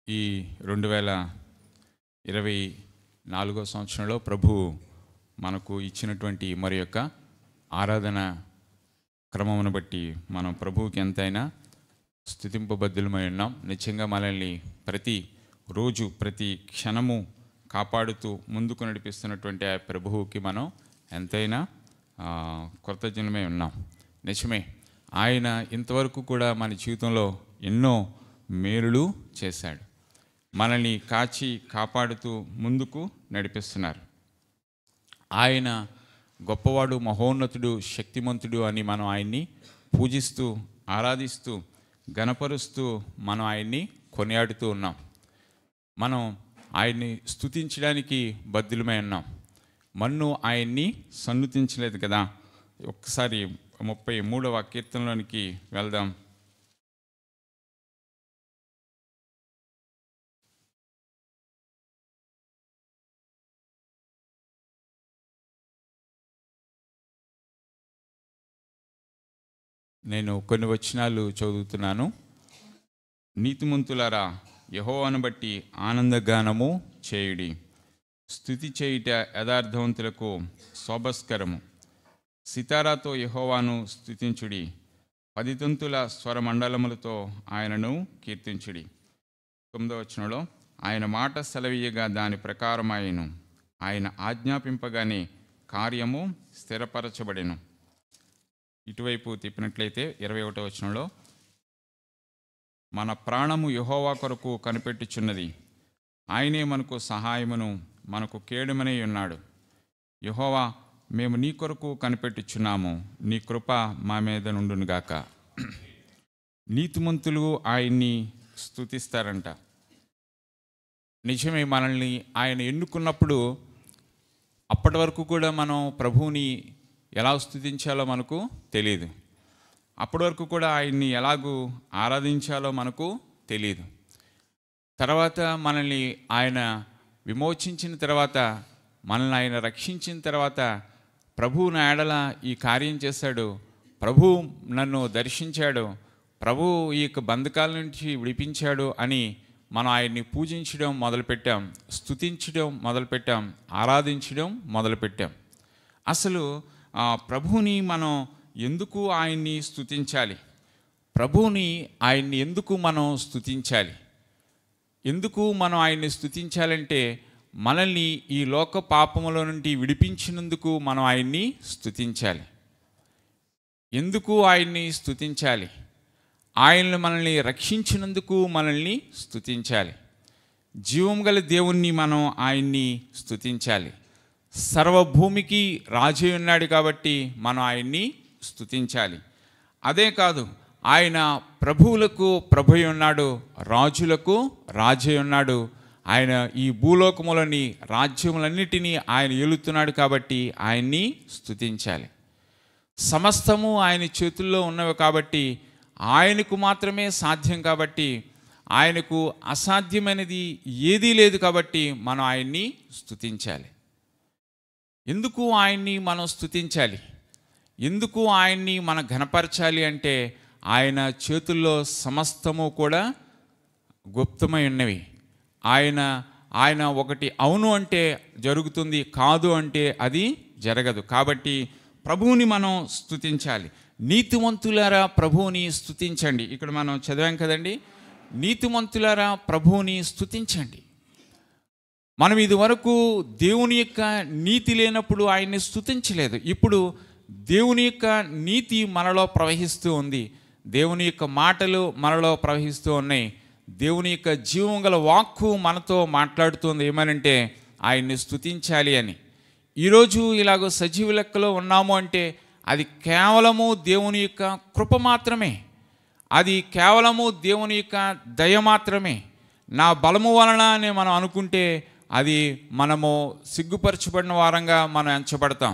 ఈ 2024 సంవత్సరంలో ప్రభు మనకు ఇచ్చినటువంటి మరి యొక్క ఆరాధన క్రమమును బట్టి మనం ప్రభువుకి ఎంతైనా స్తుతింపబద్ధులమై ఉన్నాం. నిత్యంగా మనల్ని ప్రతి రోజు ప్రతి క్షణము కాపాడుతూ ముందుకు నడిపిస్తున్నటువంటి ఆ ప్రభువుకి మనం ఎంతైనా కృతజ్ఞులమై ఉన్నాం. నిజమే, ఆయన ఇంతవరకు కూడా మన జీవితంలో ఎన్నో మేలులు చేశాడు. మనల్ని కాచి కాపాడుతూ ముందుకు నడిపిస్తున్నారు. ఆయన గొప్పవాడు, మహోన్నతుడు, శక్తిమంతుడు అని మనం ఆయన్ని పూజిస్తూ ఆరాధిస్తూ గణపరుస్తూ మనం ఆయన్ని కొనియాడుతూ ఉన్నాం. మనం ఆయన్ని స్తుతించడానికి బద్ధులమై ఉన్నాం. మన్ను ఆయన్ని సన్నుతించలేదు కదా. ఒక్కసారి 33వ కీర్తనలోనికి వెళ్దాం. నేను కొన్ని వచనాలు చదువుతున్నాను. నీతిమంతులారా, యెహోవాను బట్టి ఆనందగానము చేయుడి. స్తుతి చేయుట యథార్థవంతులకు శోభస్కరము. సితారాతో యెహోవాను స్తుతించుడి. 10 తంతుల స్వరమండలములతో ఆయనను కీర్తించుడి. 9వ వచనంలో, ఆయన మాట సెలవీయగా దాని ప్రకారమాయెను. ఆయన ఆజ్ఞాపింపగానే కార్యము స్థిరపరచబడెను. ఇటువైపు తిప్పినట్లయితే 21వ వచనంలో, మన ప్రాణము యెహోవా కొరకు కనిపెట్టుచున్నది. ఆయనే మనకు సహాయమును మనకు కేడుమనే ఉన్నాడు. యెహోవా, మేము నీ కొరకు కనిపెట్టుచున్నాము, నీ కృప మా మీద నుండునుగాక. నీతిమంతులు ఆయన్ని స్తుతిస్తారంట. నిజమే, మనల్ని ఆయన ఎన్నుకున్నప్పుడు అప్పటి వరకు కూడా మనం ప్రభువుని ఎలా స్తుతించాలో మనకు తెలియదు. అప్పటి వరకు కూడా ఆయన్ని ఎలాగూ ఆరాధించాలో మనకు తెలియదు. తర్వాత మనల్ని ఆయన విమోచించిన తర్వాత, మనల్ని ఆయన రక్షించిన తర్వాత, ప్రభువు నా ఎడల ఈ కార్యం చేశాడు, ప్రభువు నన్ను దర్శించాడు, ప్రభువు ఈ యొక్క బంధకాల నుంచి విడిపించాడు అని మనం ఆయన్ని పూజించడం మొదలుపెట్టాం, స్తుతించడం మొదలుపెట్టాం, ఆరాధించడం మొదలుపెట్టాం. అసలు ప్రభువుని మనం ఎందుకు ఆయన్ని స్తుతించాలి? ప్రభువుని ఆయన్ని ఎందుకు మనం స్తుతించాలి? ఎందుకు మనం ఆయన్ని స్తుతించాలంటే, మనల్ని ఈ లోక పాపముల నుండి విడిపించినందుకు మనం ఆయన్ని స్తుతించాలి. ఎందుకు ఆయన్ని స్తుతించాలి? ఆయన్ని మనల్ని రక్షించినందుకు మనల్ని స్తుతించాలి. జీవం గల దేవుణ్ణి మనం ఆయన్ని స్తుతించాలి. సర్వభూమికి రాజు ఉన్నాడు కాబట్టి మనం ఆయన్ని స్తుతించాలి. అదే కాదు, ఆయన ప్రభువులకు ప్రభు ఉన్నాడు, రాజులకు రాజు ఉన్నాడు. ఆయన ఈ భూలోకములని రాజ్యములన్నిటినీ ఆయన ఏలుతున్నాడు కాబట్టి ఆయన్ని స్తుతించాలి. సమస్తము ఆయన చేతుల్లో ఉన్నవి కాబట్టి, ఆయనకు మాత్రమే సాధ్యం కాబట్టి, ఆయనకు అసాధ్యమైనది ఏదీ లేదు కాబట్టి మనం ఆయన్ని స్తుతించాలి. ఎందుకు ఆయన్ని మనం స్తుతించాలి? ఎందుకు ఆయన్ని మనం ఘనపరచాలి అంటే, ఆయన చేతుల్లో సమస్తము కూడా గుప్తమై ఉన్నవి. ఆయన ఒకటి అవును అంటే జరుగుతుంది, కాదు అంటే అది జరగదు. కాబట్టి ప్రభువుని మనం స్తుతించాలి. నీతిమంతులారా ప్రభువుని స్తుతించండి. ఇక్కడ మనం చదివాం కదండి, నీతిమంతులారా ప్రభువుని స్తుతించండి. మనం ఇదివరకు దేవుని యొక్క నీతి లేనప్పుడు ఆయన్ని స్తుతించలేదు. ఇప్పుడు దేవుని యొక్క నీతి మనలో ప్రవహిస్తూ ఉంది. దేవుని యొక్క మాటలు మనలో ప్రవహిస్తూ ఉన్నాయి. దేవుని యొక్క జీవం గల వాక్కు మనతో మాట్లాడుతుంది. ఏమనంటే, ఆయన్ని స్తుతించాలి అని. ఈరోజు ఇలాగో సజీవ లెక్కలో ఉన్నాము అంటే అది కేవలము దేవుని యొక్క కృప మాత్రమే. అది కేవలము దేవుని యొక్క దయ మాత్రమే. నా బలము వలన అని మనం అనుకుంటే అది మనము సిగ్గుపరచబడిన వారంగా మనం ఎంచబడతాం.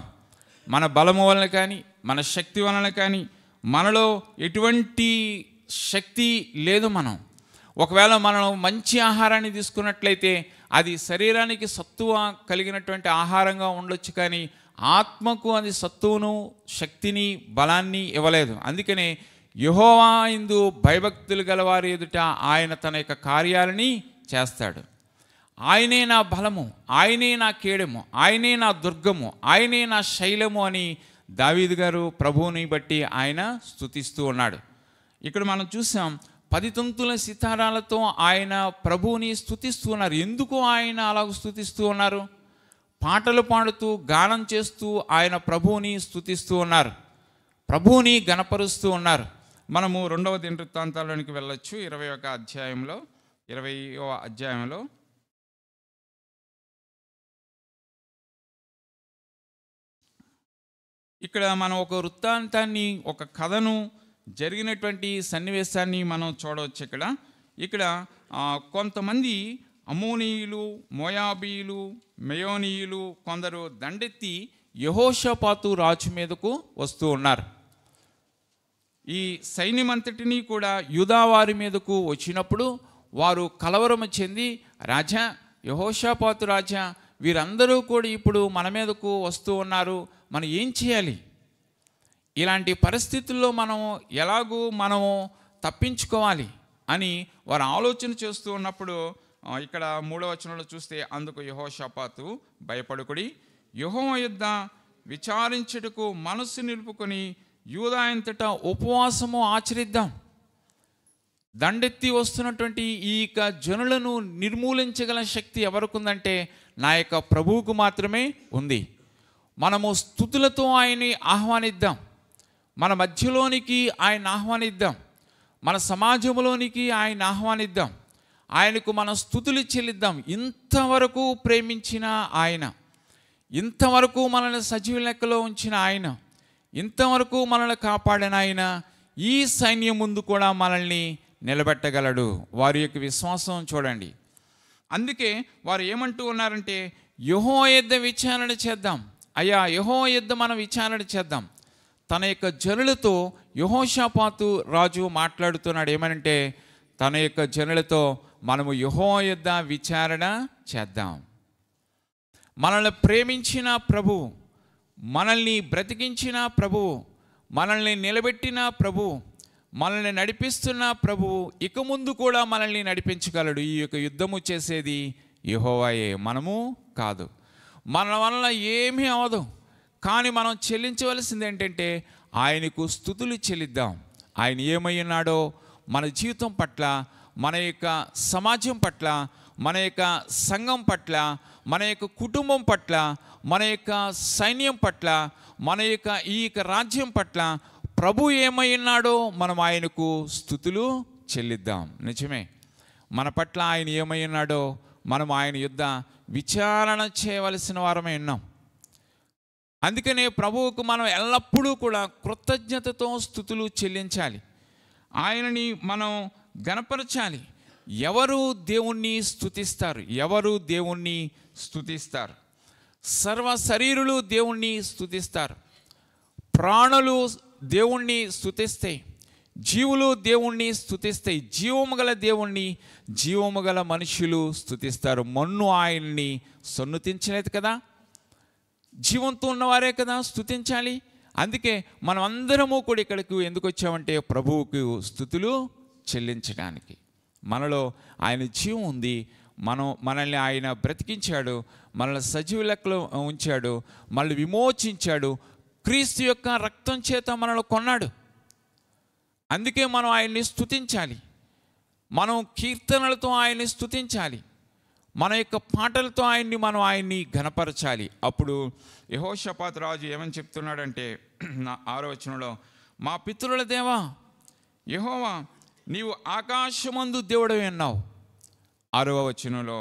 మన బలము వలన కానీ, మన శక్తి వలన కానీ మనలో ఎటువంటి శక్తి లేదు. ఒకవేళ మనం మంచి ఆహారాన్ని తీసుకున్నట్లయితే అది శరీరానికి సత్తువ కలిగినటువంటి ఆహారంగా ఉండొచ్చు, కానీ ఆత్మకు అది సత్తువును, శక్తిని, బలాన్ని ఇవ్వలేదు. అందుకనే యెహోవా యందు భయభక్తులు గలవారి ఎదుట ఆయన తన యొక్క కార్యాలని చేస్తాడు. ఆయనే నా బలము, ఆయనే నా కేడము, ఆయనే నా దుర్గము, ఆయనే నా శైలము అని దావీదు గారు ప్రభువుని బట్టి ఆయన స్తుతిస్తూ ఉన్నాడు. ఇక్కడ మనం చూసాం 10 తంతుల సితారాలతో ఆయన ప్రభువుని స్తుతిస్తూ ఉన్నారు. ఎందుకు ఆయన అలాగ స్తుతిస్తూ ఉన్నారు? పాటలు పాడుతూ గానం చేస్తూ ఆయన ప్రభువుని స్తుతిస్తూ ఉన్నారు, ప్రభువుని గణపరుస్తూ ఉన్నారు. మనము 2వ దినవృత్తాంతాల్లోనికి వెళ్ళొచ్చు. 20వ అధ్యాయంలో ఇక్కడ మనం ఒక వృత్తాంతాన్ని, ఒక కథను, జరిగినటువంటి సన్నివేశాన్ని మనం చూడవచ్చు. ఇక్కడ కొంతమంది అమ్మోనీయులు, మోయాబీయులు, మెయోనీయులు కొందరు దండెత్తి యెహోషాపాతు రాజు మీదకు వస్తూ ఉన్నారు. ఈ సైన్యమంతటినీ కూడా యూదా వారి మీదకు వచ్చినప్పుడు వారు కలవరము చెంది, రాజా, యెహోషాపాతు రాజా, వీరందరూ కూడా ఇప్పుడు మన మీదకు వస్తూ ఉన్నారు, మనం ఏం చేయాలి? ఇలాంటి పరిస్థితుల్లో మనము తప్పించుకోవాలి అని వారు ఆలోచన చేస్తూ ఉన్నప్పుడు ఇక్కడ 3వ వచనంలో చూస్తే, అందుకు యెహోషాపాతు, భయపడుకుడి, యెహోవా యొద్ద విచారించుటకు మనస్సు నిలుపుకొని యూదా అంతటా ఉపవాసము ఆచరిద్దాం. దండెత్తి వస్తున్నటువంటి ఈ జనులను నిర్మూలించగల శక్తి ఎవరికి ఉందంటే నా యొక్క ప్రభువుకు మాత్రమే ఉంది. మనము స్తుతులతో ఆయన్ని ఆహ్వానిద్దాం, మన మధ్యలోనికి ఆయన ఆహ్వానిద్దాం, మన సమాజంలోనికి ఆయన ఆహ్వానిద్దాం, ఆయనకు మన స్తుతులు చెల్లిద్దాం. ఇంతవరకు ప్రేమించిన ఆయన, ఇంతవరకు మనల్ని సజీవ లెక్కలో ఉంచిన ఆయన, ఇంతవరకు మనల్ని కాపాడిన ఆయన ఈ సైన్యం ముందు కూడా మనల్ని నిలబెట్టగలడు. వారి యొక్క విశ్వాసం చూడండి. అందుకే వారు ఏమంటూ ఉన్నారంటే, యెహోవా యొద్ద విచారణ చేద్దాం. అయ్యా, యెహోవా యొద్ద మనం విచారణ చేద్దాం. తన యొక్క జనులతో యెహోషాపాతు రాజు మాట్లాడుతున్నాడు. ఏమనంటే, తన యొక్క జనులతో మనము యెహోవా యొద్ద విచారణ చేద్దాం. మనల్ని ప్రేమించిన ప్రభువు, మనల్ని బ్రతికించిన ప్రభువు, మనల్ని నిలబెట్టిన ప్రభువు, మనల్ని నడిపిస్తున్న ప్రభువు ఇక ముందు కూడా మనల్ని నడిపించగలడు. ఈ యొక్క యుద్ధము చేసేది యెహోవాయే, మనము కాదు. మన వలన ఏమీ అవదు. కానీ మనం చెల్లించవలసింది ఏంటంటే ఆయనకు స్తుతులు చెల్లిద్దాం. ఆయన ఏమై ఉన్నాడో మన జీవితం పట్ల, మన యొక్క సమాజం పట్ల, మన యొక్క సంఘం పట్ల, మన యొక్క కుటుంబం పట్ల, మన యొక్క సైన్యం పట్ల, మన యొక్క ఈ రాజ్యం పట్ల ప్రభు ఏమై ఉన్నాడో మనం ఆయనకు స్తుతులు చెల్లిద్దాం. నిజమే, మన పట్ల ఆయన ఏమై ఉన్నాడో మనం ఆయన యుద్ధ విచారణ చేయవలసిన వారమై ఉన్నాం. అందుకనే ప్రభువుకు మనం ఎల్లప్పుడూ కూడా కృతజ్ఞతతో స్తుతులు చెల్లించాలి, ఆయనని మనం గణపరచాలి. ఎవరు దేవుణ్ణి స్తుతిస్తారు? ఎవరు దేవుణ్ణి స్తుతిస్తారు? సర్వ శరీరులు దేవుణ్ణి స్తుతిస్తారు. ప్రాణులు దేవుణ్ణి స్తుతిస్తాయి, జీవులు దేవుణ్ణి స్తుతిస్తాయి. జీవము గల దేవుణ్ణి జీవము గల మనుషులు స్తుతిస్తారు. మన్ను ఆయన్ని సన్నుతించలేదు కదా, జీవంతో ఉన్నవారే కదా స్తుతించాలి. అందుకే మనం అందరము కూడా ఇక్కడికి ఎందుకు వచ్చామంటే ప్రభువుకు స్తుతులు చెల్లించడానికి. మనలో ఆయన జీవం ఉంది, మనల్ని ఆయన బ్రతికించాడు, మనల్ని సజీవ లెక్కలో ఉంచాడు, మనల్ని విమోచించాడు, క్రీస్తు యొక్క రక్తం చేత మనల్ని కొన్నాడు. అందుకే మనం ఆయన్ని స్తుతించాలి, మనం కీర్తనలతో ఆయన్ని స్తుతించాలి, మన యొక్క పాటలతో ఆయన్ని ఘనపరచాలి. అప్పుడు యెహోషాపాతు రాజు ఏమని చెప్తున్నాడంటే 6వ వచనంలో, మా పితరుల దేవా యెహోవా, నీవు ఆకాశమందు దేవుడవి ఉన్నావు. 6వ వచనంలో,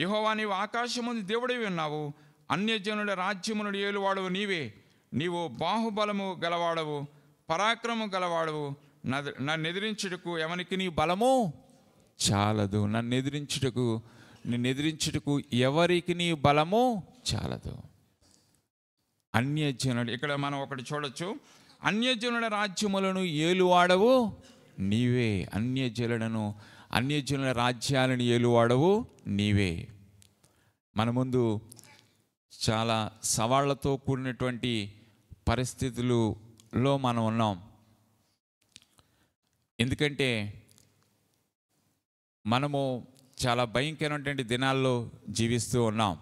యెహోవా నీవు ఆకాశమందు దేవుడవి ఉన్నావు, అన్యజనుల రాజ్యమును ఏలువాడవు నీవే, నీవు బాహుబలము గలవాడవు, పరాక్రమము గలవాడవు, నన్ను ఎదిరించుటకు ఎవరికి నీ బలము చాలదు. నిన్ను ఎదిరించుటకు ఎవరికి నీ బలము చాలదు. అన్యజనుడు, ఇక్కడ మనం ఒకటి చూడొచ్చు, అన్యజనుల రాజ్యములను ఏలువాడవు నీవే. అన్యజనుల రాజ్యాలను ఏలువాడవు నీవే. మన ముందు చాలా సవాళ్లతో కూడినటువంటి పరిస్థితులలో మనం ఉన్నాం. ఎందుకంటే మనము చాలా భయంకరమైనటువంటి దినాల్లో జీవిస్తూ ఉన్నాం.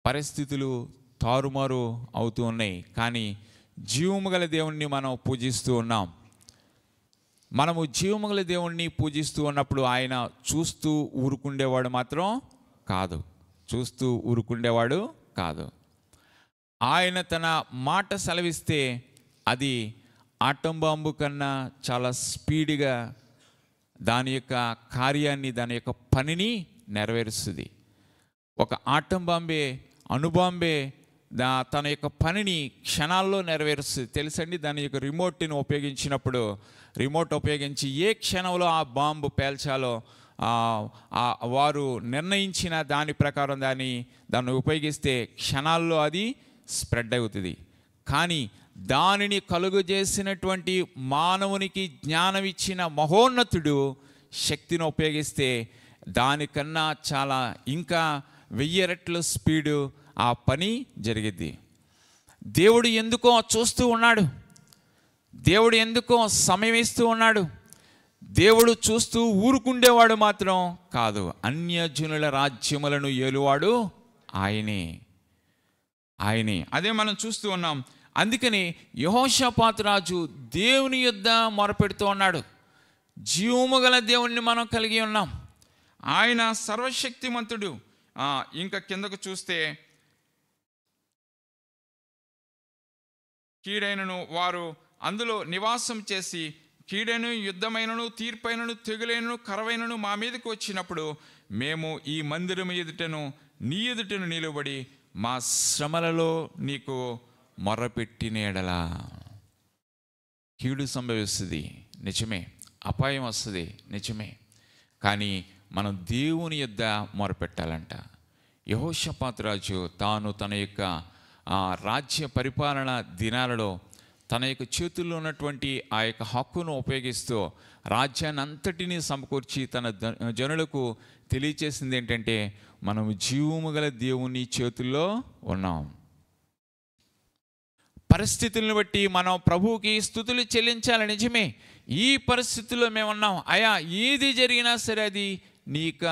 పరిస్థితులు తారుమారు అవుతూ ఉన్నాయి, కానీ జీవము గల దేవుణ్ణి మనం పూజిస్తూ ఉన్నాం. మనము జీవము గల దేవుణ్ణి పూజిస్తూ ఉన్నప్పుడు ఆయన చూస్తూ ఊరుకుండేవాడు మాత్రం కాదు, చూస్తూ ఊరుకుండేవాడు కాదు. ఆయన తన మాట సెలవిస్తే అది ఆటం బాంబు కన్నా చాలా స్పీడ్గా దాని యొక్క కార్యాన్ని, దాని యొక్క పనిని నెరవేరుస్తుంది. ఒక ఆటం బాంబే, అణుబాంబే తన యొక్క పనిని క్షణాల్లో నెరవేరుస్తుంది. తెలుసండి, దాని యొక్క రిమోట్ని ఉపయోగించినప్పుడు, రిమోట్ ఉపయోగించి ఏ క్షణంలో ఆ బాంబు పేల్చాలో వారు నిర్ణయించిన దాని ప్రకారం దాన్ని ఉపయోగిస్తే క్షణాల్లో అది స్ప్రెడ్ అవుతుంది. కానీ దానిని కలుగజేసినటువంటి మానవునికి జ్ఞానం ఇచ్చిన మహోన్నతుడు శక్తిని ఉపయోగిస్తే దానికన్నా చాలా ఇంకా 1000 రెట్లు స్పీడు ఆ పని జరిగిద్ది. దేవుడు ఎందుకో చూస్తూ ఉన్నాడు, దేవుడు ఎందుకో సమయం ఇస్తూ ఉన్నాడు. దేవుడు చూస్తూ ఊరుకుండేవాడు మాత్రం కాదు. అన్యజనుల రాజ్యములను ఏలువాడు ఆయనే. అదే మనం చూస్తూ ఉన్నాం. అందుకని యెహోషాపాతు రాజు దేవుని యొద్ద మొరపెడుతూ ఉన్నాడు. జీవము గల దేవుణ్ణి మనం కలిగి ఉన్నాం, ఆయన సర్వశక్తిమంతుడు. ఇంకా కిందకు చూస్తే, కీడైనను వారు అందులో నివాసం చేసి, కీడైన యుద్ధమైనను తీర్పైనను తెగులైనను కరవైనను మా మీదకి వచ్చినప్పుడు మేము ఈ మందిరము ఎదుటను నీ ఎదుటను నిలబడి మా శ్రమలలో నీకు మొర్రపెట్టిన ఎడల. కీడు సంభవిస్తుంది నిజమే, అపాయం వస్తుంది నిజమే, కానీ మనం దేవుని యొద్ద మొరపెట్టాలంట. యెహోషాపాతు రాజు తాను తన యొక్క రాజ్య పరిపాలన దినాలలో తన యొక్క చేతుల్లో ఉన్నటువంటి ఆ యొక్క హక్కును ఉపయోగిస్తూ రాజ్యాన్ని అంతటినీ సమకూర్చి తన జనులకు తెలియచేసింది ఏంటంటే, మనం జీవము గల దేవుని చేతుల్లో ఉన్నాం. పరిస్థితులను బట్టి మనం ప్రభువుకి స్తుతులు చెల్లించాలి నిజమే. ఈ పరిస్థితుల్లో మేము ఉన్నాం, అయా ఏది జరిగినా సరే అది నీక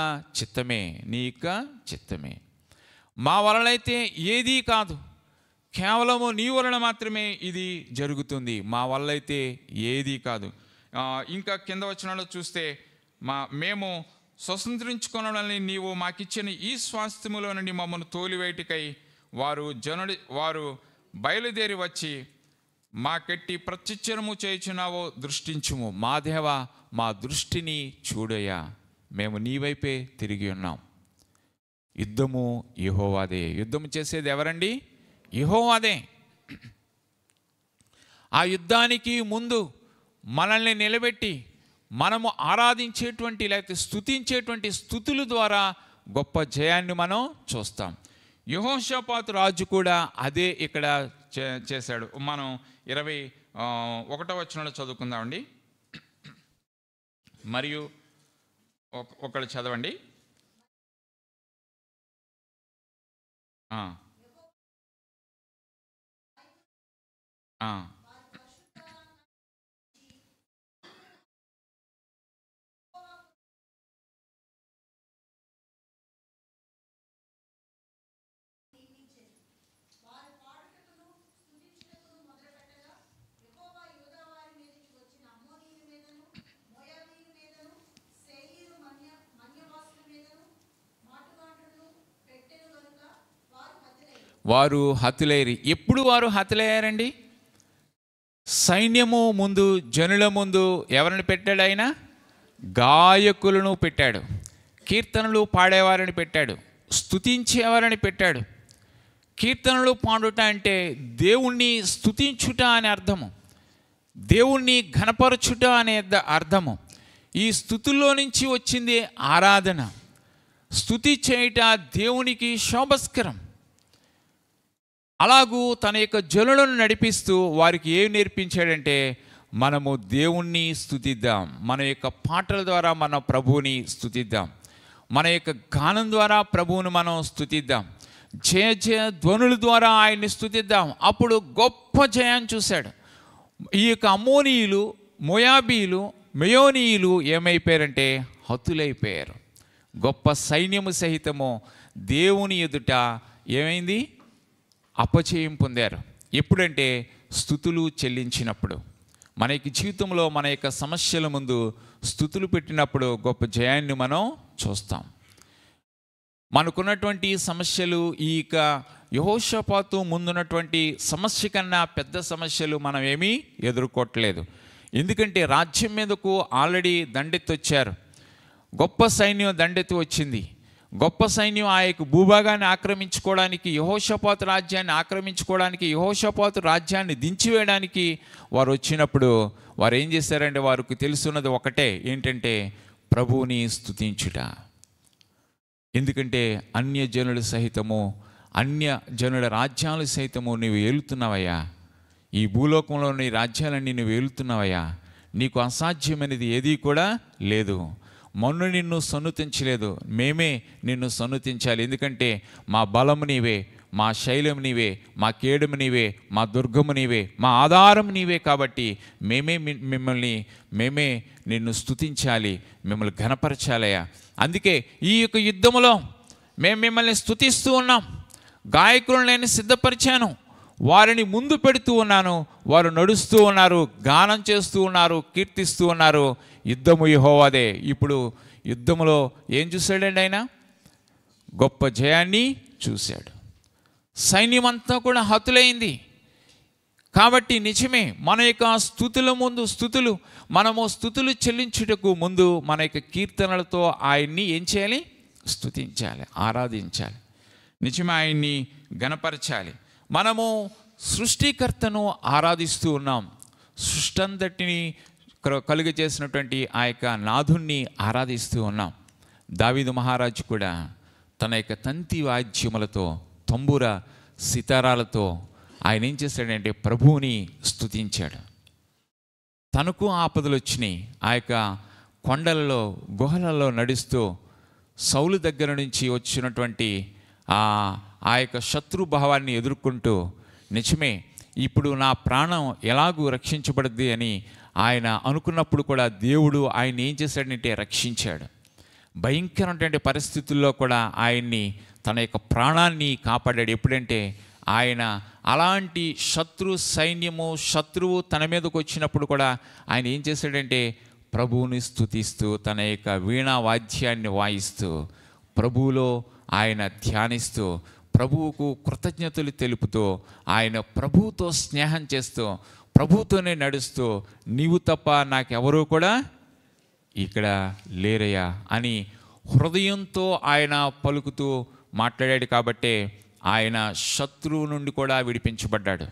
చిత్తమే. మా వలనైతే ఏదీ కాదు, కేవలము నీ వలన మాత్రమే ఇది జరుగుతుంది, మా వల్ల అయితే ఏదీ కాదు. ఇంకా కింద వచనంలో చూస్తే, మేము స్వతంత్రించుకోవడాన్ని నీవు మాకిచ్చిన ఈ స్వాస్థ్యములో నుండి మమ్మల్ని తోలివేటికై వారు బయలుదేరి వచ్చి మాకెట్టి ప్రత్యుచ్చరము చేయుచున్నావో దృష్టించుము. మా దేవ, మా దృష్టిని చూడయ్యా, మేము నీ వైపే తిరిగి ఉన్నాం. యుద్ధము యెహోవాదే. యుద్ధము చేసేది ఎవరండి? యెహోవాదే. ఆ యుద్ధానికి ముందు మనల్ని నిలబెట్టి మనము ఆరాధించేటువంటి లేకపోతే స్తుతించేటువంటి స్తుతుల ద్వారా గొప్ప జయాన్ని మనం చూస్తాం. యెహోషాపాతు రాజు కూడా అదే ఇక్కడ చేశాడు. మనం 21వ వచనంలో చదువుకుందామండి. మరియు ఒకళ్ళు చదవండి. వారు హతులైరి. ఎప్పుడు వారు హతులయ్యారండి? సైన్యము ముందు, జనుల ముందు ఎవరిని పెట్టాడు ఆయన? గాయకులను పెట్టాడు, కీర్తనలు పాడేవారిని పెట్టాడు, స్తుతించేవారిని పెట్టాడు. కీర్తనలు పాడుట అంటే దేవుణ్ణి స్తుతించుట అనే అర్థము, దేవుణ్ణి ఘనపరచుట అనే అర్థము. ఈ స్తుతుల్లో నుంచి వచ్చింది ఆరాధన. స్తుతి చేయుట దేవునికి శోభస్కరం. అలాగూ తన యొక్క జనులను నడిపిస్తూ వారికి ఏం నేర్పించాడంటే, మనము దేవుణ్ణి స్తుతిద్దాం, మన యొక్క పాటల ద్వారా మన ప్రభువుని స్తుతిద్దాం, మన యొక్క గానం ద్వారా ప్రభువును మనం స్తుతిద్దాం, జయ జయ ధ్వనుల ద్వారా ఆయన్ని స్తుతిద్దాం. అప్పుడు గొప్ప జయాన్ని చూశాడు. ఈ యొక్క అమ్మోనీయులు, మోయాబీలు, మెయోనీయులు ఏమైపోయారంటే హతులైపోయారు. గొప్ప సైన్యము సహితము దేవుని ఎదుట ఏమైంది? అపజయం పొందారు. ఎప్పుడంటే స్తుతులు చెల్లించినప్పుడు. మన యొక్క జీవితంలో మన యొక్క సమస్యల ముందు స్తుతులు పెట్టినప్పుడు గొప్ప జయాన్ని మనం చూస్తాం. మనకున్నటువంటి సమస్యలు ఈ యెహోషాపాతు ముందున్నటువంటి సమస్య కన్నా పెద్ద సమస్యలు మనం ఏమీ ఎదుర్కోవట్లేదు. ఎందుకంటే రాజ్యం మీదకు ఆల్రెడీ దండెత్తొచ్చారు. గొప్ప సైన్యం దండెత్తి వచ్చింది. గొప్ప సైన్యం ఆ యొక్క భూభాగాన్ని ఆక్రమించుకోవడానికి, యెహోషాపాతు రాజ్యాన్ని ఆక్రమించుకోవడానికి, యెహోషాపాతు రాజ్యాన్ని దించివేయడానికి వారు వచ్చినప్పుడు వారు ఏం చేశారంటే, వారికి తెలుసున్నది ఒకటే, ఏంటంటే ప్రభువుని స్తుతించుట. ఎందుకంటే అన్యజనులు సహితము, అన్యజనుల రాజ్యాలు సైతము నువ్వు ఏలుతున్నావయ్యా. ఈ భూలోకంలోని రాజ్యాలన్నీ నువ్వు ఏలుతున్నావయ్యా. నీకు అసాధ్యమైనది ఏదీ కూడా లేదు. మొన్ను నిన్ను సన్నుతించలేదు, మేమే నిన్ను సన్నుతించాలి. ఎందుకంటే మా బలము నీవే, మా శైలం నీవే, మా కేడము నీవే, మా దుర్గము నీవే, మా ఆధారం నీవే. కాబట్టి మేమే నిన్ను స్తుతించాలి, మిమ్మల్ని ఘనపరచాలయ్యా. అందుకే ఈ యొక్క యుద్ధములో మేము మిమ్మల్ని స్తుతిస్తూ ఉన్నాం. గాయకులను నేను సిద్ధపరిచాను, వారిని ముందు పెడుతూ ఉన్నాను. వారు నడుస్తూ ఉన్నారు, గానం చేస్తూ ఉన్నారు, కీర్తిస్తూ ఉన్నారు. యుద్ధము యెహోవాదే. ఇప్పుడు యుద్ధములో ఏం చూశాడండి ఆయన? గొప్ప జయాన్ని చూశాడు. సైన్యం అంతా కూడా హతులైంది. కాబట్టి నిజమే, మన యొక్క స్తుతుల ముందు మనము స్తుతులు చెల్లించుటకు ముందు మన యొక్క కీర్తనలతో ఆయన్ని ఏం చేయాలి? స్తుతించాలి, ఆరాధించాలి. నిజమే, ఆయన్ని గణపరచాలి. మనము సృష్టికర్తను ఆరాధిస్తూ ఉన్నాం. సృష్టి అంతటిని కలుగ చేసినటువంటి ఆ యొక్క నాథుణ్ణి ఆరాధిస్తూ ఉన్నాం. దావీదు మహారాజు కూడా తన యొక్క తంతి వాద్యములతో, తంబుర సితారాలతో ఆయన ఏం చేశాడంటే ప్రభువుని స్తుతించాడు. తనకు ఆపదలు వచ్చినాయి. ఆ యొక్క కొండలలో, గుహలలో నడుస్తూ సౌలు దగ్గర నుంచి వచ్చినటువంటి ఆ యొక్క శత్రుభావాన్ని ఎదుర్కొంటూ, నిజమే ఇప్పుడు నా ప్రాణం ఎలాగూ రక్షించబడుద్ది అని ఆయన అనుకున్నప్పుడు కూడా దేవుడు ఆయన ఏం చేశాడంటే రక్షించాడు. భయంకరమైనటువంటి పరిస్థితుల్లో కూడా ఆయన్ని, తన యొక్క ప్రాణాన్ని కాపాడాడు. ఎప్పుడంటే ఆయన అలాంటి శత్రువు తన మీదకు వచ్చినప్పుడు కూడా ఆయన ఏం చేశాడంటే ప్రభువుని స్తుతిస్తూ, తన యొక్క వీణా వాద్యాన్ని వాయిస్తూ, ప్రభువులో ఆయన ధ్యానిస్తూ, ప్రభువుకు కృతజ్ఞతలు తెలుపుతూ, ఆయన ప్రభువుతో స్నేహం చేస్తూ, ప్రభువుతోనే నడుస్తూ, నీవు తప్ప నాకెవరూ కూడా ఇక్కడ లేరయ్యా అని హృదయంతో ఆయన పలుకుతూ మాట్లాడాడు. కాబట్టే ఆయన శత్రువు నుండి కూడా విడిపించబడ్డాడు.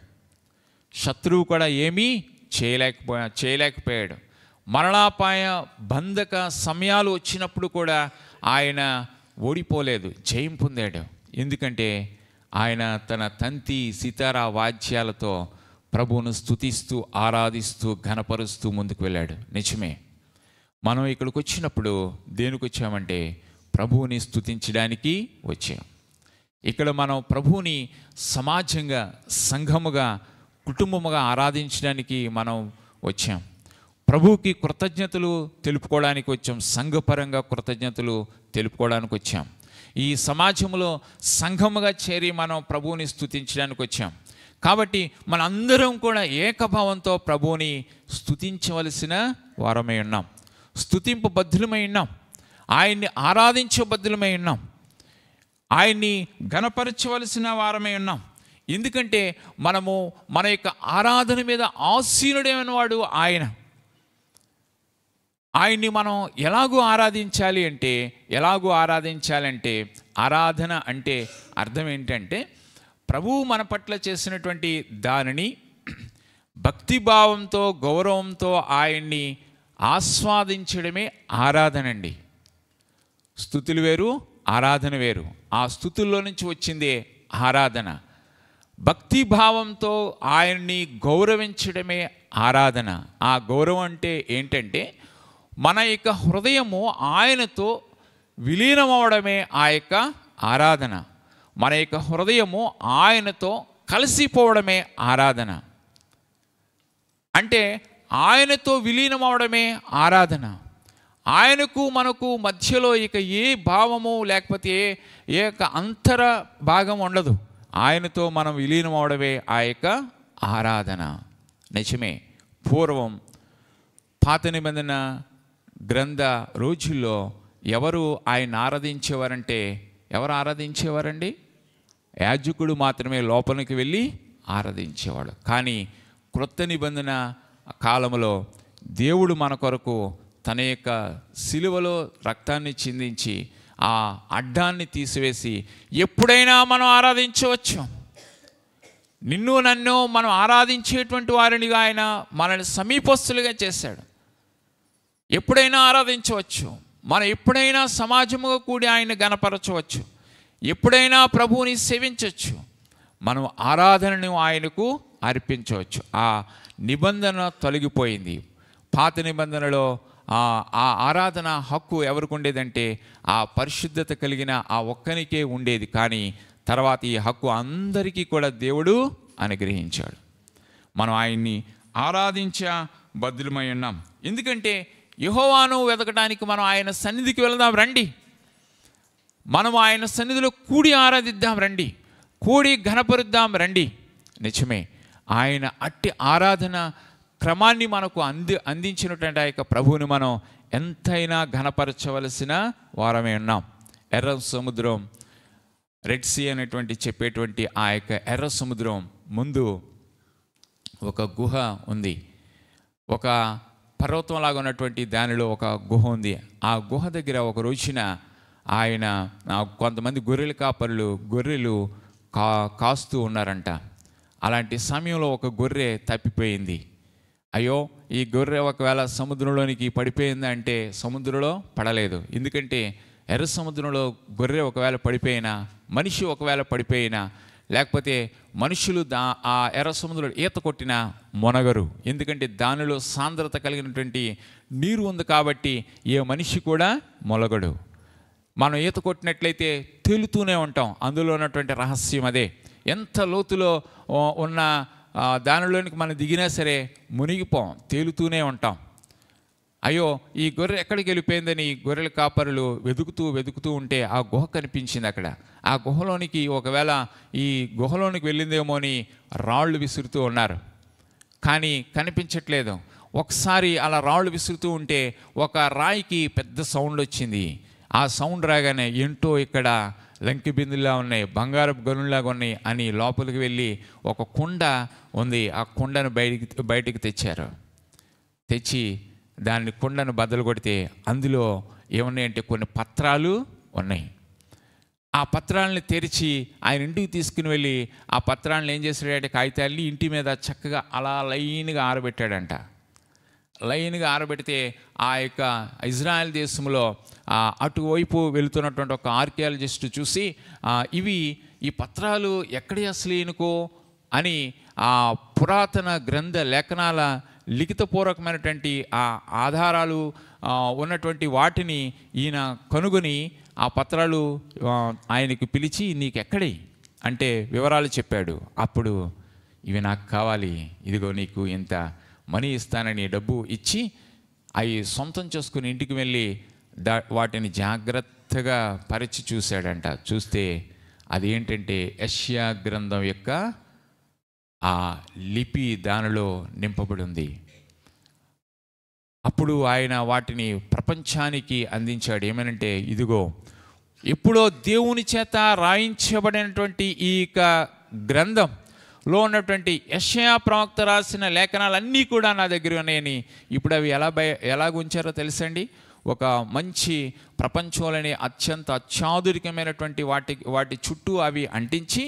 శత్రువు కూడా ఏమీ చేయలేకపోయాడు. మరణాపాయ బంధక సమయాలు వచ్చినప్పుడు కూడా ఆయన ఓడిపోలేదు, జయం పొందాడు. ఎందుకంటే ఆయన తన తంతి సితారా వాద్యాలతో ప్రభువును స్తుతిస్తూ, ఆరాధిస్తూ, ఘనపరుస్తూ ముందుకు వెళ్ళాడు. నిజమే, మనం ఇక్కడికి వచ్చినప్పుడు దేనికి వచ్చామంటే ప్రభువుని స్తుతించడానికి వచ్చాం. ఇక్కడ మనం ప్రభువుని సమాజంగా, సంఘముగా, కుటుంబముగా ఆరాధించడానికి మనం వచ్చాం. ప్రభువుకి కృతజ్ఞతలు తెలుపుకోవడానికి వచ్చాం. సంఘపరంగా కృతజ్ఞతలు తెలుపుకోవడానికి వచ్చాం. ఈ సమాజంలో సంఘముగా చేరి మనం ప్రభువుని స్తుతించడానికి వచ్చాం. కాబట్టి మనందరం కూడా ఏకభావంతో ప్రభువుని స్తుతించవలసిన వారమై ఉన్నాం. స్తుతింపబద్ధులమై ఉన్నాం. ఆయన్ని ఆరాధించబద్ధులమై ఉన్నాం. ఆయన్ని ఘనపరచవలసిన వారమై ఉన్నాం. ఎందుకంటే మనము మన యొక్క ఆరాధన మీద ఆసీనుడైన వాడు ఆయన. ఆయన్ని మనం ఎలాగూ ఆరాధించాలంటే ఆరాధన అంటే అర్థం ఏంటంటే ప్రభువు మన పట్ల చేసినటువంటి దానిని భక్తిభావంతో, గౌరవంతో ఆయన్ని ఆస్వాదించడమే ఆరాధన అండి. స్తుతులు వేరు, ఆరాధన వేరు. ఆ స్తుతుల్లో నుంచి వచ్చిందే ఆరాధన. భక్తిభావంతో ఆయన్ని గౌరవించడమే ఆరాధన. ఆ గౌరవం అంటే ఏంటంటే మన యొక్క హృదయము ఆయనతో విలీనమవడమే ఆ యొక్క ఆరాధన. మన యొక్క హృదయము ఆయనతో కలిసిపోవడమే ఆరాధన. అంటే ఆయనతో విలీనమవడమే ఆరాధన. ఆయనకు మనకు మధ్యలో ఇక ఏ భావము లేకపోతే ఏ యొక్క అంతర భాగం ఉండదు. ఆయనతో మనం విలీనం అవడమే ఆ యొక్క ఆరాధన. నిజమే, పూర్వం పాత నిబంధన గ్రంథ రోజుల్లో ఎవరు ఆయన ఆరాధించేవారంటే, ఎవరు ఆరాధించేవారండి? యాజకుడు మాత్రమే లోపలికి వెళ్ళి ఆరాధించేవాడు. కానీ క్రొత్త నిబంధన కాలంలో దేవుడు మన కొరకు తన యొక్క సిలువలో రక్తాన్ని చిందించి ఆ అడ్డాన్ని తీసివేసి ఎప్పుడైనా మనం ఆరాధించవచ్చు. నిన్ను నన్ను మనం ఆరాధించేటువంటి వారినిగా ఆయన మనల్ని సమీపస్తులుగా చేశాడు. ఎప్పుడైనా ఆరాధించవచ్చు. మనం ఎప్పుడైనా సమాజముగా కూడి ఆయన గణపరచవచ్చు. ఎప్పుడైనా ప్రభువుని సేవించవచ్చు. మనం ఆరాధనను ఆయనకు అర్పించవచ్చు. ఆ నిబంధన తొలగిపోయింది. పాత నిబంధనలో ఆ ఆరాధన హక్కు ఎవరికి ఉండేదంటే ఆ పరిశుద్ధత కలిగిన ఆ ఒక్కనికే ఉండేది. కానీ తర్వాత ఈ హక్కు అందరికీ కూడా దేవుడు అనుగ్రహించాడు. మనం ఆయన్ని ఆరాధించబద్ధులమై ఉన్నాం. ఎందుకంటే యెహోవాను వెతకడానికి మనం ఆయన సన్నిధికి వెళదాం రండి. మనం ఆయన సన్నిధిలో కూడి ఆరాధిద్దాం రండి, కూడి ఘనపరుద్దాం రండి. నిజమే, ఆయన అట్టి ఆరాధన క్రమాన్ని మనకు అందించినటువంటి ఆ యొక్క ప్రభువుని మనం ఎంతైనా ఘనపరచవలసిన వారమే ఉన్నాం. ఎర్ర సముద్రం, రెడ్ సీ అనేటువంటి చెప్పేటువంటి ఆ యొక్క ఎర్ర సముద్రం ముందు ఒక గుహ ఉంది. ఒక పర్వతంలాగా ఉన్నటువంటి దానిలో ఒక గుహ ఉంది. ఆ గుహ దగ్గర ఒక రోజున ఆయన కొంతమంది గొర్రెల కాపరులు గొర్రెలు కాస్తూ ఉన్నారంట. అలాంటి సమయంలో ఒక గొర్రె తప్పిపోయింది. అయ్యో, ఈ గొర్రె ఒకవేళ సముద్రంలోనికి పడిపోయిందంటే సముద్రంలో పడలేదు. ఎందుకంటే ఎర్ర సముద్రంలో గొర్రె ఒకవేళ పడిపోయినా, మనిషి ఒకవేళ పడిపోయినా, లేకపోతే మనుషులు ఆ ఎర్ర సముద్రంలో ఈత కొట్టినా మునగరు. ఎందుకంటే దానిలో సాంద్రత కలిగినటువంటి నీరు ఉంది కాబట్టి ఏ మనిషి కూడా మొలగడు. మనం ఈత కొట్టినట్లయితే తేలుతూనే ఉంటాం. అందులో ఉన్నటువంటి రహస్యం అదే. ఎంత లోతులో ఉన్న దానిలోనికి మనం దిగినా సరే మునిగిపోం, తేలుతూనే ఉంటాం. అయ్యో, ఈ గొర్రె ఎక్కడికి వెళ్ళిపోయిందని గొర్రెల కాపరులు వెతుకుతూ ఉంటే ఆ గుహ కనిపించింది. అక్కడ ఆ గుహలోనికి ఒకవేళ ఈ గుహలోనికి వెళ్ళిందేమో అని రాళ్ళు విసురుతూ ఉన్నారు, కానీ కనిపించట్లేదు. ఒకసారి అలా రాళ్ళు విసురుతూ ఉంటే ఒక రాయికి పెద్ద సౌండ్ వచ్చింది. ఆ సౌండ్ రాగానే ఏంటో ఇక్కడ లంకి బిందుల్లా ఉన్నాయి, బంగారపు గనుల్లాగా ఉన్నాయి అని లోపలికి వెళ్ళి ఒక కుండ ఉంది. ఆ కుండను బయటికి తెచ్చారు. తెచ్చి దాన్ని కుండను బద్దలు కొడితే అందులో ఏమున్నాయంటే కొన్ని పత్రాలు ఉన్నాయి. ఆ పత్రాలను తెరిచి ఆయన ఇంటికి తీసుకుని వెళ్ళి ఆ పత్రాలను ఏం చేశాడంటే కాగితాలని ఇంటి మీద చక్కగా అలా లైన్గా ఆరబెట్టాడంట. లైన్గా ఆరబెడితే ఆ యొక్క ఇజ్రాయెల్ దేశంలో అటువైపు వెళుతున్నటువంటి ఒక ఆర్కియాలజిస్ట్ చూసి ఈ పత్రాలు ఎక్కడి అసలు ఈయనకో అని ఆ పురాతన గ్రంథ లేఖనాల లిఖితపూర్వకమైనటువంటి ఆ ఆధారాలు ఉన్నటువంటి వాటిని ఈయన కనుగొని ఆ పత్రాలు ఆయనకు పిలిచి నీకు ఎక్కడి అంటే వివరాలు చెప్పాడు. అప్పుడు ఇవి నాకు కావాలి, ఇదిగో నీకు ఇంత మనీ ఇస్తానని డబ్బు ఇచ్చి అవి సొంతం చేసుకుని ఇంటికి వెళ్ళి వాటిని జాగ్రత్తగా పరిచి చూశాడంట. చూస్తే అది ఏంటంటే యెషయా గ్రంథం యొక్క ఆ లిపి దానిలో నింపబడి ఉంది. అప్పుడు ఆయన వాటిని ప్రపంచానికి అందించాడు. ఏమనంటే ఇదిగో ఎప్పుడో దేవుని చేత రాయించబడినటువంటి ఈ గ్రంథంలో ఉన్నటువంటి యెషయా ప్రవక్త రాసిన లేఖనాలన్నీ కూడా నా దగ్గర ఉన్నాయని. ఇప్పుడు అవి ఎలాగ ఉంచారో తెలుసండి? ఒక మంచి ప్రపంచంలోని అత్యంత అత్యాధునికమైనటువంటి వాటి చుట్టూ అవి అంటించి,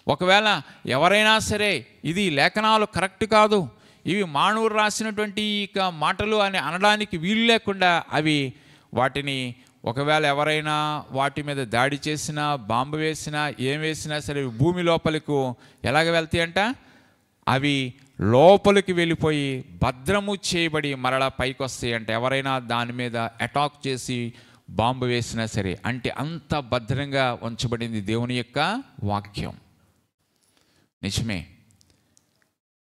ఒకవేళ ఎవరైనా సరే ఇది లేఖనాలు కరెక్ట్ కాదు, ఇవి మానవుడు రాసినటువంటి మాటలు అని అనడానికి వీలు లేకుండా వాటిని ఒకవేళ ఎవరైనా వాటి మీద దాడి చేసినా, బాంబు వేసినా, ఏం వేసినా సరే భూమి లోపలికి ఎలాగ వెళ్తాయంట? అవి లోపలికి వెళ్ళిపోయి భద్రము చేయబడి మరలా పైకి వస్తాయంట. ఎవరైనా దాని మీద అటాక్ చేసి బాంబు వేసినా సరే. అంటే అంత భద్రంగా ఉంచబడింది దేవుని యొక్క వాక్యం. నిజమే,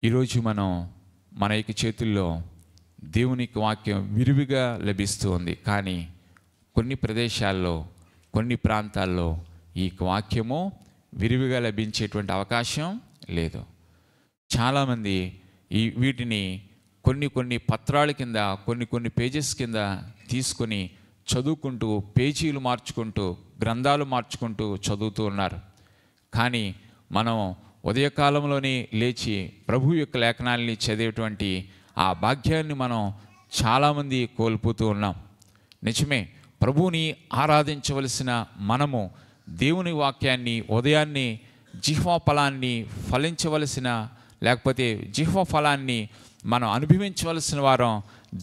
ఈరోజు మన యొక్క చేతుల్లో దేవునికి వాక్యం విరివిగా లభిస్తూ ఉంది. కానీ కొన్ని ప్రదేశాల్లో, కొన్ని ప్రాంతాల్లో ఈ వాక్యము విరివిగా లభించేటువంటి అవకాశం లేదు. చాలామంది వీటిని కొన్ని పత్రాల కింద, కొన్ని పేజెస్ కింద తీసుకొని చదువుకుంటూ, పేజీలు మార్చుకుంటూ, గ్రంథాలు మార్చుకుంటూ చదువుతూ ఉన్నారు. కానీ మనం ఉదయకాలంలోనే లేచి ప్రభు యొక్క లేఖనాల్ని చదివేటువంటి ఆ భాగ్యాన్ని మనం చాలామంది కోల్పోతూ ఉన్నాం. నిజమే, ప్రభువుని ఆరాధించవలసిన మనము దేవుని వాక్యాన్ని, ఉదయాన్నే జిహ్వా ఫలాన్ని ఫలించవలసిన, లేకపోతే జిహ్వా ఫలాన్ని మనం అనుభవించవలసిన వారం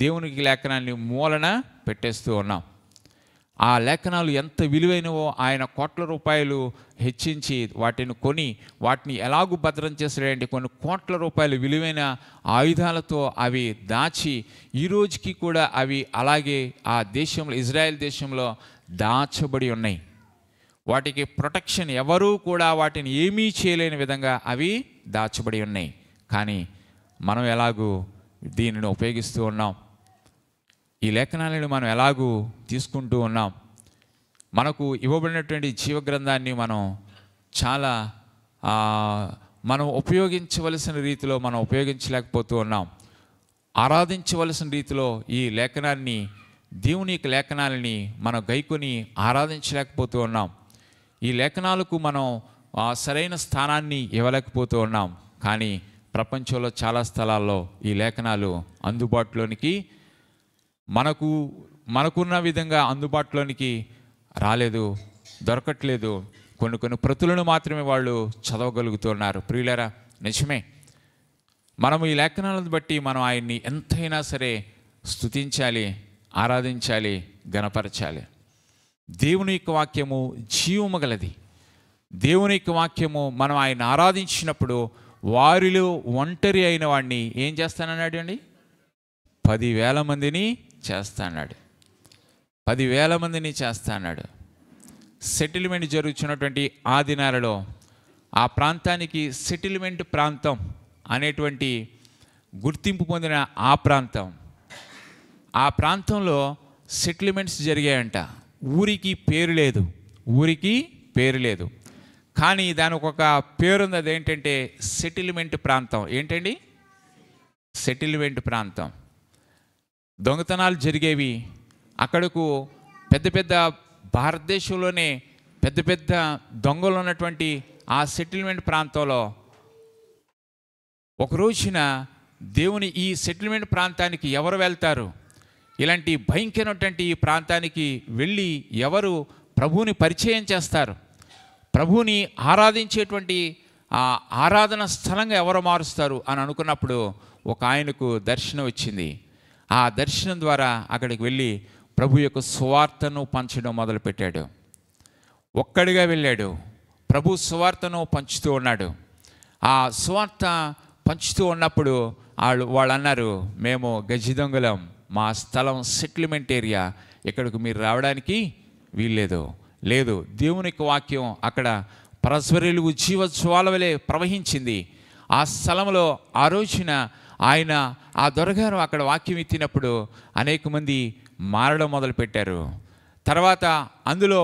దేవునికి లేఖనాన్ని మూలన పెట్టేస్తూ ఉన్నాం. ఆ లేఖనాలు ఎంత విలువైనవో ఆయన కోట్ల రూపాయలు హెచ్చించి వాటిని కొని, వాటిని ఎలాగూ భద్రం చేసాడంటే కొన్ని కోట్ల రూపాయలు విలువైన ఆయుధాలతో అవి దాచి ఈ రోజుకి కూడా అవి అలాగే ఆ దేశంలో, ఇజ్రాయెల్ దేశంలో దాచబడి ఉన్నాయి. వాటికి ప్రొటెక్షన్, ఎవరూ కూడా వాటిని ఏమీ చేయలేని విధంగా అవి దాచబడి ఉన్నాయి. కానీ మనం ఎలాగూ దీనిని ఉపయోగిస్తూ ఉన్నాం, ఈ లేఖనాలను మనం ఎలాగూ తీసుకుంటూ ఉన్నాం. మనకు ఇవ్వబడినటువంటి జీవగ్రంథాన్ని మనం చాలా మనం ఉపయోగించవలసిన రీతిలో మనం ఉపయోగించలేకపోతూ ఉన్నాం. ఆరాధించవలసిన రీతిలో ఈ లేఖనాన్ని, దేవుని యొక్క లేఖనాలని మనం గైకొని ఆరాధించలేకపోతూ ఉన్నాం. ఈ లేఖనాలకు మనం సరైన స్థానాన్ని ఇవ్వలేకపోతూ ఉన్నాం. కానీ ప్రపంచంలో చాలా స్థలాల్లో ఈ లేఖనాలు అందుబాటులోనికి మనకున్న విధంగా అందుబాటులోనికి రాలేదు, దొరకట్లేదు. కొన్ని ప్రతులను మాత్రమే వాళ్ళు చదవగలుగుతున్నారు. ప్రియులారా, నిజమే, మనము ఈ లేఖనాలను బట్టి మనం ఆయన్ని ఎంతైనా సరే స్తుతించాలి, ఆరాధించాలి, గణపరచాలి. దేవుని యొక్క వాక్యము జీవము గలది. దేవుని యొక్క వాక్యము మనం ఆయన ఆరాధించినప్పుడు వారిలో ఒంటరి అయిన వాడిని ఏం చేస్తానన్నాడు అండి? 10,000 మందిని చేస్తాన్నాడు. 10,000 మందిని చేస్తాన్నాడు. సెటిల్మెంట్ జరుగుతున్నటువంటి ఆ దినాలలో ఆ ప్రాంతానికి సెటిల్మెంట్ ప్రాంతం అనేటువంటి గుర్తింపు పొందిన ఆ ప్రాంతంలో సెటిల్మెంట్స్ జరిగాయంట. ఊరికి పేరు లేదు, కానీ దానికి ఒక పేరుంది. అదేంటంటే సెటిల్మెంట్ ప్రాంతం. ఏంటండి? సెటిల్మెంట్ ప్రాంతం. దొంగతనాలు జరిగేవి అక్కడకు. పెద్ద భారతదేశంలోనే పెద్ద దొంగలు ఉన్నటువంటి ఆ సెటిల్మెంట్ ప్రాంతంలో ఒక రోజున దేవుని ఈ సెటిల్మెంట్ ప్రాంతానికి ఎవరు వెళ్తారు? ఇలాంటి భయంకరమైనటువంటి ఈ ప్రాంతానికి వెళ్ళి ఎవరు ప్రభువుని పరిచయం చేస్తారు? ప్రభువుని ఆరాధించేటువంటి ఆ ఆరాధన స్థలంగా ఎవరు మారుస్తారు అని అనుకున్నప్పుడు ఒక ఆయనకు దర్శనం వచ్చింది. ఆ దర్శనం ద్వారా అక్కడికి వెళ్ళి ప్రభు యొక్క సువార్తను పంచడం మొదలుపెట్టాడు. ఒక్కడిగా వెళ్ళాడు, ప్రభు సువార్తను పంచుతూ ఉన్నాడు. ఆ సువార్త పంచుతూ ఉన్నప్పుడు వాళ్ళు అన్నారు, మేము గజి దొంగలం, మా స్థలం సెటిల్మెంట్ ఏరియా, ఇక్కడికి మీరు రావడానికి లేదు. దేవుని యొక్క వాక్యం అక్కడ పరస్పరెలుగు జీవజ్వాల వలె ప్రవహించింది. ఆ స్థలంలో ఆ రోజున ఆయన, ఆ దొరగారు అక్కడ వాక్యం ఎత్తినప్పుడు అనేక మంది మారడం మొదలుపెట్టారు. తర్వాత అందులో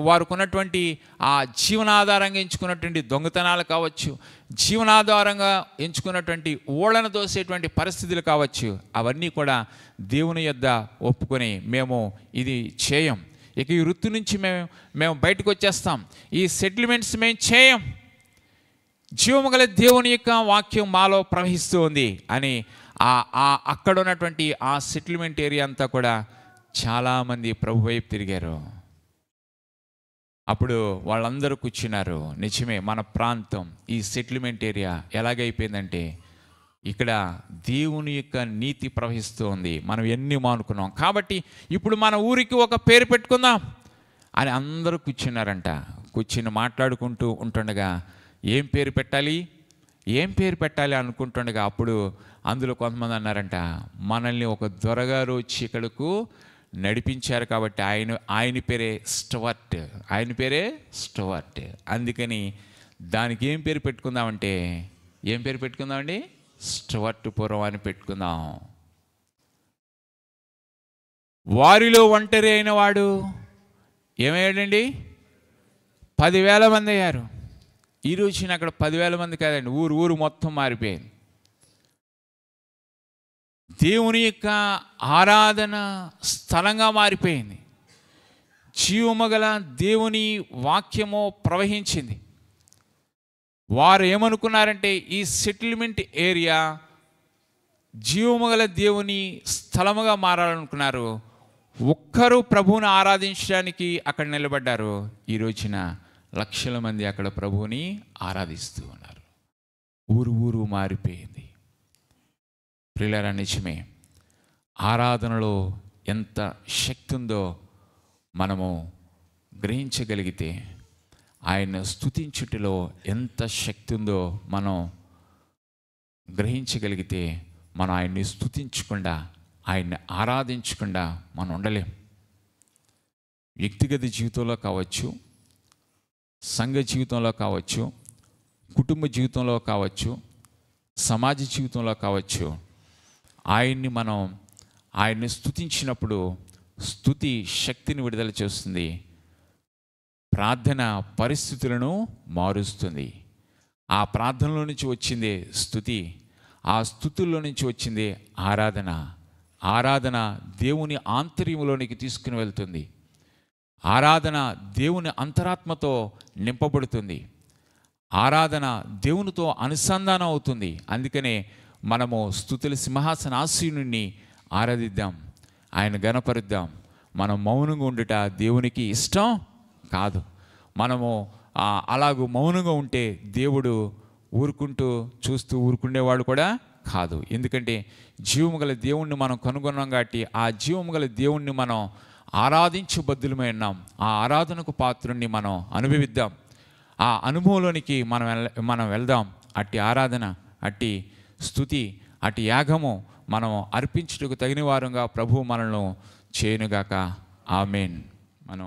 వారుకున్నటువంటి ఆ జీవనాధారంగా ఎంచుకున్నటువంటి దొంగతనాలు కావచ్చు, జీవనాధారంగా ఎంచుకున్నటువంటి ఓళ్ళను దోసేటువంటి పరిస్థితులు కావచ్చు, అవన్నీ కూడా దేవుని యొద్ద ఒప్పుకొని మేము ఇది చేయం, ఇక ఈ వృత్తి నుంచి మేము బయటకు వచ్చేస్తాం, ఈ సెటిల్మెంట్స్ మేము చేయం, జీవము గల దేవుని యొక్క వాక్యం మాలో ప్రవహిస్తూ ఉంది అని అక్కడ ఉన్నటువంటి ఆ సెటిల్మెంట్ ఏరియా అంతా కూడా చాలామంది ప్రభు వైపు తిరిగారు. అప్పుడు వాళ్ళందరూ కూర్చున్నారు. నిజమే, మన ప్రాంతం ఈ సెటిల్మెంట్ ఏరియా ఎలాగైపోయిందంటే ఇక్కడ దేవుని యొక్క నీతి ప్రవహిస్తూ ఉంది, మనం ఎన్ని మానుకున్నాం, కాబట్టి ఇప్పుడు మన ఊరికి ఒక పేరు పెట్టుకుందాం అని అందరూ కూర్చున్నారంట. కూర్చుని మాట్లాడుకుంటూ ఉంటుండగా ఏం పేరు పెట్టాలి అనుకుంటుండగా అప్పుడు అందులో కొంతమంది అన్నారంట, మనల్ని ఒక దొరగారు వచ్చి ఇక్కడకు నడిపించారు కాబట్టి ఆయన పేరే స్టువర్ట్, అందుకని దానికి ఏం పేరు పెట్టుకుందామండి? స్టువర్ట్ పురం అని పెట్టుకుందాం. వారిలో ఒంటరి అయిన వాడు ఏమయ్యాడండి? 10,000 మంది అయ్యారు. ఈ రోజున అక్కడ 10,000 మంది కాదండి, ఊరు మొత్తం మారిపోయింది. దేవుని యొక్క ఆరాధన స్థలంగా మారిపోయింది. జీవమగల దేవుని వాక్యము ప్రవహించింది. వారు ఏమనుకున్నారంటే ఈ సెటిల్మెంట్ ఏరియా జీవమగల దేవుని స్థలముగా మారాలనుకున్నారు. ఒక్కరు ప్రభువుని ఆరాధించడానికి అక్కడ నిలబడ్డారు. ఈ రోజున లక్షల మంది అక్కడ ప్రభువుని ఆరాధిస్తూ ఉన్నారు. ఊరు మారిపోయింది. ప్రియులారా, నిజమే, ఆరాధనలో ఎంత శక్తి ఉందో మనము గ్రహించగలిగితే, ఆయన స్తుతించుటలో ఎంత శక్తి ఉందో మనం గ్రహించగలిగితే, మనం ఆయన్ని స్తుతించకుండా, ఆయన్ని ఆరాధించకుండా మనం ఉండలేం. వ్యక్తిగత జీవితంలో కావచ్చు, సంఘ జీవితంలో కావచ్చు, కుటుంబ జీవితంలో కావచ్చు, సమాజ జీవితంలో కావచ్చు, ఆయన్ని స్తుతించినప్పుడు స్తుతి శక్తిని విడుదల చేస్తుంది. ప్రార్థన పరిస్థితులను మారుస్తుంది. ఆ ప్రార్థనలో నుంచి వచ్చిందే స్తుతి, ఆ స్తుతుల్లో నుంచి వచ్చిందే ఆరాధన. ఆరాధన దేవుని ఆంతర్యంలోనికి తీసుకుని వెళ్తుంది. ఆరాధన దేవుని అంతరాత్మతో నింపబడుతుంది. ఆరాధన దేవునితో అనుసంధానం అవుతుంది. అందుకనే మనము స్తుతుల సింహాసనాసీనుని ఆరాధిద్దాం, ఆయన గణపరుద్దాం. మనం మౌనంగా ఉండుట దేవునికి ఇష్టం కాదు. మనము అలాగూ మౌనంగా ఉంటే దేవుడు చూస్తూ ఊరుకుండేవాడు కూడా కాదు. ఎందుకంటే జీవము గల దేవుణ్ణి మనం కనుగొన్నాం కాబట్టి ఆ జీవము గల దేవుణ్ణి మనం ఆరాధించు బద్దులమై ఉన్నాం. ఆ ఆరాధనకు పాత్రుణ్ణి మనం అనుభవిద్దాం. ఆ అనుభవంలోనికి మనం వెళ్దాం. అట్టి ఆరాధన, అట్టి స్తుతి, అట్టి యాగము మనం అర్పించుటకు తగిన వారంగా ప్రభువు మనల్ని చేయనుగాక. ఆమేన్. మనం